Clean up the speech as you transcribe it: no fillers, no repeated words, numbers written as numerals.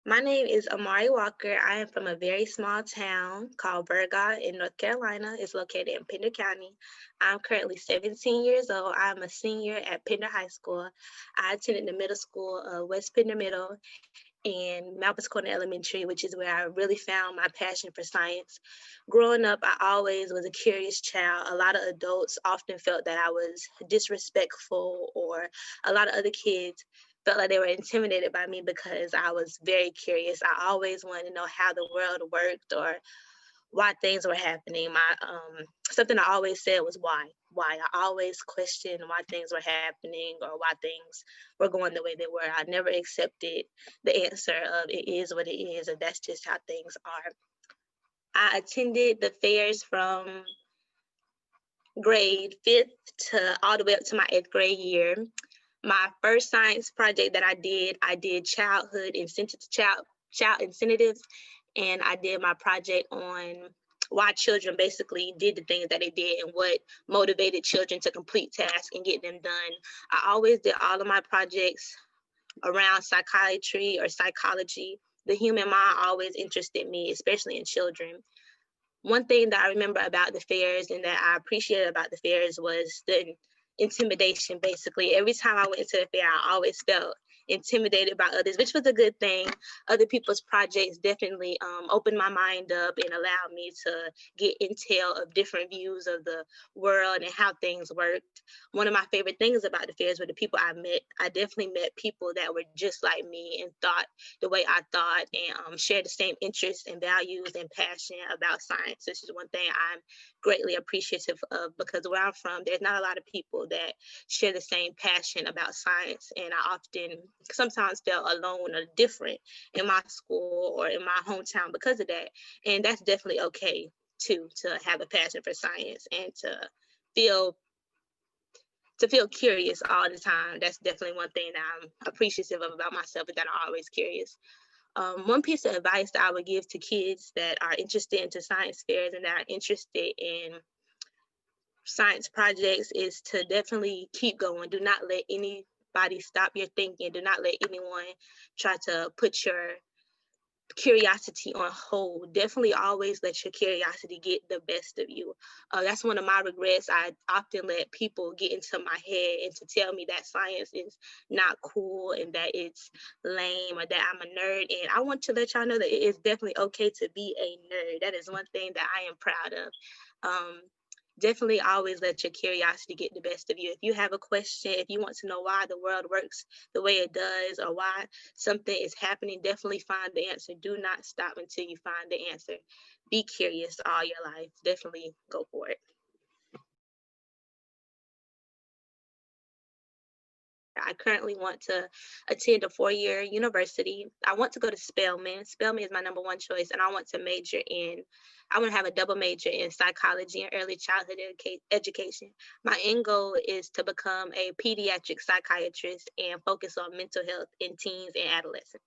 My name is Amari Walker. I am from a very small town called Burgott in North Carolina. It's located in Pender County. I'm currently 17 years old. I'm a senior at Pender High School. I attended the middle school of West Pender Middle and Malpas Corner Elementary, which is where I really found my passion for science. Growing up, I always was a curious child. A lot of adults often felt that I was disrespectful, or a lot of other kids felt like they were intimidated by me because I was very curious. I always wanted to know how the world worked or why things were happening. My something I always said was why. Why I always questioned why things were happening or why things were going the way they were. I never accepted the answer of it is what it is, and that's just how things are. I attended the fairs from grade fifth to all the way up to my eighth grade year. My first science project that I did child incentives, and I did my project on why children basically did the things that they did and what motivated children to complete tasks and get them done. I always did all of my projects around psychiatry or psychology. The human mind always interested me, especially in children. One thing that I remember about the fairs and that I appreciated about the fairs was the intimidation. Basically, every time I went to the fair, I always felt intimidated by others, which was a good thing. Other people's projects definitely opened my mind up and allowed me to get intel of different views of the world and how things worked. One of my favorite things about the fairs were the people I met. I definitely met people that were just like me and thought the way I thought, and share the same interests and values and passion about science. This is one thing I'm greatly appreciative of, because where I'm from, there's not a lot of people that share the same passion about science. And I often sometimes felt alone or different in my school or in my hometown because of that. And that's definitely okay too, to have a passion for science and feel to feel curious all the time. That's definitely one thing that I'm appreciative of about myself, is that I'm always curious. One piece of advice that I would give to kids that are interested into science fairs and that are interested in science projects is to definitely keep going. Do not let anybody stop your thinking. Do not let anyone try to put your curiosity on hold. Definitely always let your curiosity get the best of you. That's one of my regrets. I often let people get into my head and to tell me that science is not cool and that it's lame or that I'm a nerd. And I want to let y'all know that it is definitely okay to be a nerd. That is one thing that I am proud of. Um, Definitely always let your curiosity get the best of you. If you have a question, if you want to know why the world works the way it does or why something is happening, definitely find the answer. Do not stop until you find the answer. Be curious all your life. Definitely go for it. I currently want to attend a 4-year university. I want to go to Spelman. Spelman is my number one choice, and I want to have a double major in psychology and early childhood education. My end goal is to become a pediatric psychiatrist and focus on mental health in teens and adolescents.